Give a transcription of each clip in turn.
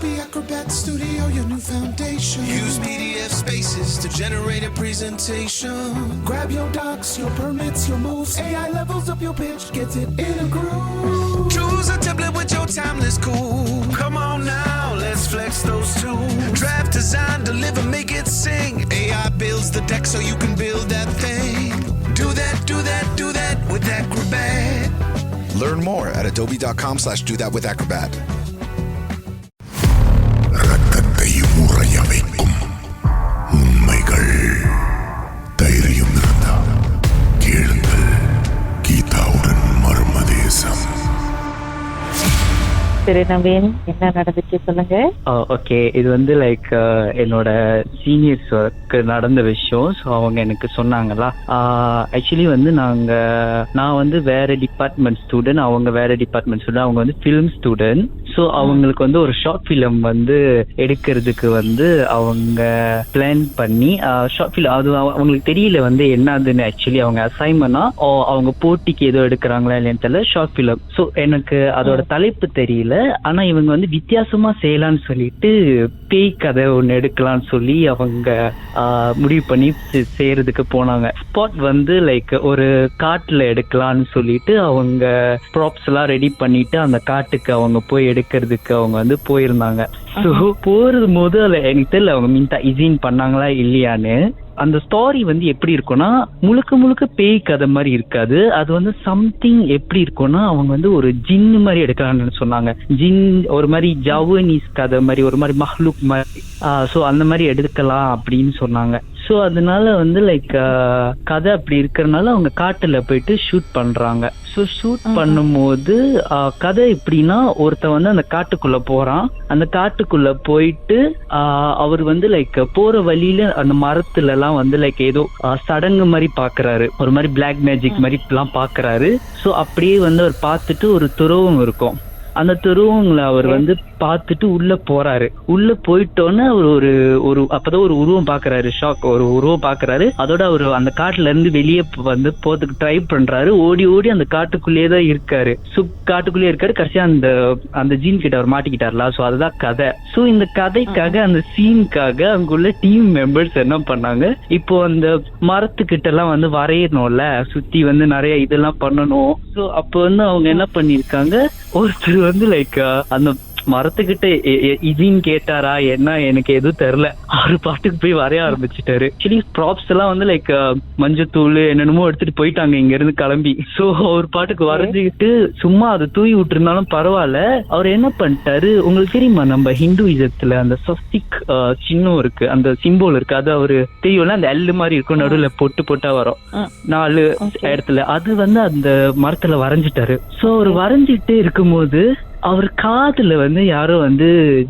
Adobe Acrobat Studio, your new foundation. Use PDF spaces to generate a presentation. Grab your docs, your permits, your moves. AI levels up your pitch, gets it in a groove. Choose a template with your timeless cool. Come on now, let's flex those tools. Draft, design, deliver, make it sing. AI builds the deck so you can build that thing. Do that, do that, do that with Acrobat. Learn more at adobe.com/do-that-with-acrobat. ரத்தத்தை உறைய வைக்கும் உண்மைகள். தைரியம் இருந்தா கேளுங்கள். கீதாவுடன் மர்மதேசம். சரி நவீன், என்ன நடந்துச்சு சொல்லுங்க. ஓகே, இது வந்து லைக் என்னோட சீனியர்ஸ் நடந்த விஷயம். ஸோ அவங்க எனக்கு சொன்னாங்களா. ஆக்சுவலி வந்து நான் வந்து வேற டிபார்ட்மெண்ட் ஸ்டூடெண்ட், அவங்க வேற டிபார்ட்மெண்ட் ஸ்டூடெண்ட். அவங்க வந்து ஃபிலிம் ஸ்டூடெண்ட். ஸோ அவங்களுக்கு வந்து ஒரு ஷார்ட் ஃபிலிம் வந்து எடுக்கிறதுக்கு வந்து அவங்க பிளான் பண்ணி ஷார்ட் ஃபிலிம் அது அவங்களுக்கு தெரியல வந்து என்னதுன்னு. ஆக்சுவலி அவங்க அசைன்மெண்டா அவங்க போட்டிக்கு ஏதோ எடுக்கிறாங்களா இல்லைன்னு தெரியல, ஷார்ட் ஃபிலிம். ஸோ எனக்கு அதோட தலைப்பு தெரியல. ஆனா இவங்க வந்து வித்தியாசமா செய்யலான்னு சொல்லிட்டு பேய் கதை ஒண்ணு எடுக்கலாம்னு சொல்லி அவங்க முடிவு பண்ணி செய்யறதுக்கு போனாங்க. ஸ்பாட் வந்து லைக் ஒரு காட்டுல எடுக்கலாம்னு சொல்லிட்டு அவங்க ப்ராப்ஸ் எல்லாம் ரெடி பண்ணிட்டு அந்த காட்டுக்கு அவங்க போய் எடுக்கிறதுக்கு அவங்க வந்து போயிருந்தாங்க. ஸோ போறது போது எனக்கு தெரியல அவங்க மின்தா இசின் பண்ணாங்களா இல்லையான்னு. அந்த ஸ்டோரி வந்து எப்படி இருக்கும்னா முழுக்க முழுக்க பேய் கதை மாதிரி இருக்காது. அது வந்து சம்திங் எப்படி இருக்கும்னா அவங்க வந்து ஒரு ஜின்னு மாதிரி எடுக்கலாம்னு சொன்னாங்க. ஜின் ஒரு மாதிரி ஜவனீஸ் கதை மாதிரி, ஒரு மாதிரி மஹ்லூக் மாதிரி. ஸோ அந்த மாதிரி எடுக்கலாம் அப்படின்னு சொன்னாங்க. ஸோ அதனால வந்து லைக் கதை அப்படி இருக்கிறதுனால அவங்க காட்டுல போயிட்டு ஷூட் பண்றாங்க. ஸோ ஷூட் பண்ணும்போது கதை எப்படின்னா ஒருத்தன் வந்து அந்த காட்டுக்குள்ள போறான். அந்த காட்டுக்குள்ள போயிட்டு அவர் வந்து லைக் போற வழியில அந்த மரத்துல எல்லாம் வந்து லைக் ஏதோ சடங்கு மாதிரி பாக்குறாரு, ஒரு மாதிரி பிளாக் மேஜிக் மாதிரி எல்லாம் பாக்குறாரு. ஸோ அப்படியே வந்து அவர் பார்த்துட்டு ஒரு துறவம் இருக்கும். அந்த துருவங்களை அவர் வந்து பார்த்துட்டு உள்ள போறாரு. உள்ள போயிட்டோன்னு அவர் ஒரு அப்பதான் ஒரு உருவம் பாக்குறாரு. ஷாக், ஒரு உருவம் பாக்குறாரு. அதோட அவர் அந்த காட்டுல இருந்து வெளியே வந்து போறதுக்கு ட்ரை பண்றாரு. ஓடி ஓடி அந்த காட்டுக்குள்ளேயே தான் இருக்காரு. காட்டுக்குள்ளேயே இருக்காரு. கடைசியா அந்த ஜீன் கிட்ட அவர் மாட்டிக்கிட்டார்ல. சோ அதுதான் கதை. சோ இந்த கதைக்காக, அந்த சீனுக்காக அங்குள்ள டீம் மெம்பர்ஸ் என்ன பண்ணாங்க, இப்போ அந்த மரத்துக்கிட்ட எல்லாம் வந்து வரையணும்ல, சுத்தி வந்து நிறைய இதெல்லாம் பண்ணணும். சோ அப்ப வந்து அவங்க என்ன பண்ணிருக்காங்க, ஒருத்தர் வந்து லைக் அந்த மரத்துக்கிட்ட இதின்னு கேட்டாரா என்ன எனக்கு எதுவும் தெரியல. அவரு பாட்டுக்கு போய் வரைய ஆரம்பிச்சுட்டாரு. ஆக்சுவலி ப்ராப்ஸ் எல்லாம் வந்து லைக் மஞ்சத்தூள் என்னென்னமோ எடுத்துட்டு போயிட்டாங்க இங்க இருந்து கிளம்பி. சோ அவர் பாட்டுக்கு வரைஞ்சுக்கிட்டு சும்மா அதை தூவி விட்டுருந்தாலும் பரவாயில்ல. அவர் என்ன பண்ணிட்டாரு, உங்களுக்கு தெரியுமா நம்ம ஹிந்துயிசத்துல அந்த ஸ்வஸ்திக் சின்னம் இருக்கு, அந்த சிம்போல் இருக்கு, அது அவரு தெரியும்ல, அந்த எல்லு மாதிரி இருக்கும், நடுவுல பொட்டு பொட்டா வரும் 4 இடத்துல. அது வந்து அந்த மரத்துல வரைஞ்சிட்டாரு. சோ அவர் வரைஞ்சிட்டே இருக்கும்போது அவர் காதுல வந்து யாரோ வந்து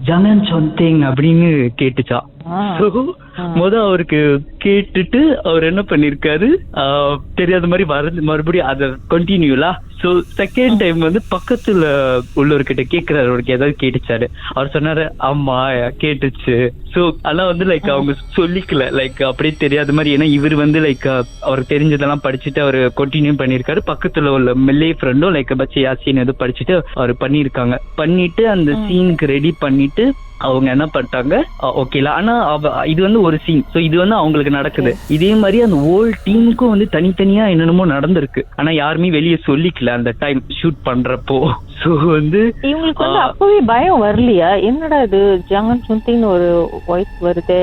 ஜனன் சொந்தேங் அப்படின்னு கேட்டுச்சா. அவருக்கு கேட்டுட்டு அவர் என்ன பண்ணிருக்காரு, தெரியாத மாதிரி வரைஞ்சு மறுபடியும் அதை கண்டினியூலா. சோ செகண்ட் டைம் வந்து பக்கத்துல உள்ளவர்கிட்ட கேக்குறாரு, அவருக்கு ஏதாவது கேட்டுச்சாரு. அவர் சொன்னாரு ஆமா கேட்டுச்சு. சோ ஆனா வந்து லைக் அவங்க சொல்லிக்கல, லைக் அப்படியே தெரியாத மாதிரி. ஏன்னா இவர் வந்து லைக் அவருக்கு தெரிஞ்சதெல்லாம் படிச்சுட்டு அவர் கண்டினியூ பண்ணிருக்காரு. பக்கத்துல உள்ள மெல்லே ஃப்ரெண்டும் லைக் பச்சை யாசின்னு எதுவும் படிச்சுட்டு அவர் பண்ணிருக்காங்க. பண்ணிட்டு அந்த சீனுக்கு ரெடி பண்ணிட்டு அவங்க என்ன பண்ணிட்டாங்க, ஓகேல. ஆனா இது வந்து ஒரு சீன். சோ இது வந்து அவங்களுக்கு நடக்குது. இதே மாதிரி அந்த ஹோல் டீமுக்கும் வந்து தனித்தனியா என்னென்னமோ நடந்திருக்கு. ஆனா யாருமே வெளியே சொல்லிக்கல அந்த டைம் ஷூட் பண்றப்போ. சோ வந்து இவங்களுக்கு வந்து அப்பவே பயம் வரலையா, என்னடா இது ஜங்கன் சுந்தின்னு ஒரு வாய்ஸ் வருது,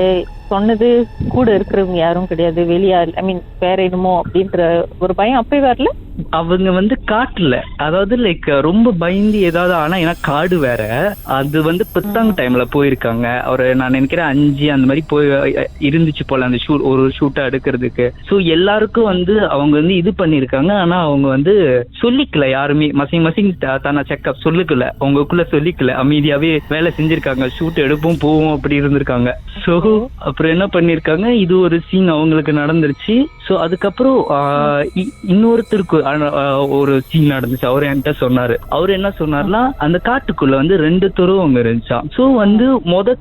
சொன்னது கூட இருக்கிறவங்க யாரும் கிடையாது, வெளியா ஐ மீன் வேற என்னமோ அப்படின்ற ஒரு பயம் அப்பவே வரல? அவங்க வந்து காட்டுல, அதாவது லைக் ரொம்ப பயந்து ஏதாவது. ஆனா ஏன்னா காடு வேற, அது வந்து புத்தாங் டைம்ல போயிருக்காங்க. ஒரு நான் நினைக்கிறேன் 5 அந்த மாதிரி போய் இருந்துச்சு போல அந்த ஒரு ஷூட்டா எடுக்கிறதுக்கு. சோ எல்லாருக்கும் வந்து அவங்க வந்து இது பண்ணிருக்காங்க. ஆனா அவங்க வந்து சொல்லிக்கல, யாருமே மசிங் தானா செக்அப் சொல்லிக்கல, அவங்களுக்குள்ள சொல்லிக்கல, அமைதியாவே வேலை செஞ்சிருக்காங்க. ஷூட் எடுப்போம் போவோம் அப்படி இருந்திருக்காங்க. சோ அப்புறம் என்ன பண்ணிருக்காங்க, இது ஒரு சீன் அவங்களுக்கு நடந்துருச்சு. சோ அதுக்கப்புறம் இன்னொருத்தருக்கு ஒரு சீன் நடந்துச்சு. அவரு என்கிட்ட சொன்னாரு. அவரு என்ன சொன்னார்னா, அந்த காட்டுக்குள்ள வந்து 2 துருவங்க இருந்துச்சாம். சோ வந்து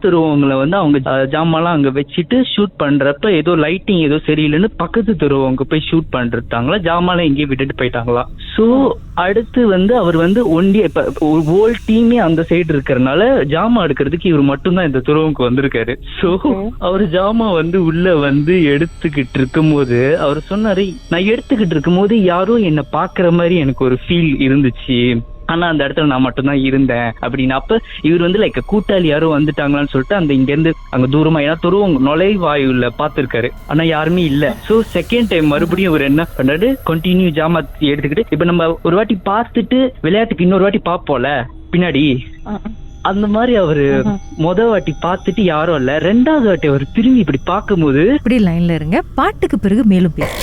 துருவங்களை வந்து அவங்க ஜாமான்லாம் அங்க வச்சுட்டு ஷூட் பண்றப்ப ஏதோ லைட்டிங் ஏதோ சரியில்லைன்னு பக்கத்து துருவங்க போய் ஷூட் பண்றாங்களா, ஜாமான் எங்கேயும் விட்டுட்டு போயிட்டாங்களா. சோ அடுத்து வந்து அவர் வந்து ஒண்டி இப்ப ஹோல் டீமே அந்த சைடு இருக்கிறதுனால ஜாமான் எடுக்கிறதுக்கு இவர் மட்டும்தான் இந்த துருவங்க வந்திருக்காரு. சோ அவர் ஜாமான் வந்து உள்ள வந்து எடுத்துக்கிட்டு இருக்கும்போது அவர் சொன்னாரு, நான் எடுத்துக்கிட்டு இருக்கும்போது யாரோ என்ன பாக்குற மாதிரி எனக்கு ஒரு ஃபீல் இருந்துச்சு, ஆனா அந்த இடத்துல நான் மட்டும்தான் இருந்தேன் அப்படின்னு. அப்ப இவர் வந்து லைக் கூட்டாளி யாரும் வந்துட்டாங்களான்னு சொல்லிட்டு அந்த இங்க இருந்து அங்க தூரமா, ஏன்னா துருவம் நுழைவாயுல பாத்துருக்காரு, ஆனா யாருமே இல்ல. சோ செகண்ட் டைம் மறுபடியும் இவர் என்ன பண்ணாரு, கண்டினியூ ஜாமா எடுத்துக்கிட்டு, இப்ப நம்ம ஒரு வாட்டி பார்த்துட்டு விளையாட்டுக்கு இன்னொரு வாட்டி பாப்போம்ல பின்னாடி, அந்த மாதிரி அவரு வாட்டி பார்த்துட்டு யாரும் இல்ல, 2வது வாட்டி அவர் திரும்பி இப்படி பார்க்கும்போது, இப்படி லைன்ல இருங்க, பாட்டுக்கு பிறகு மேலும் பேச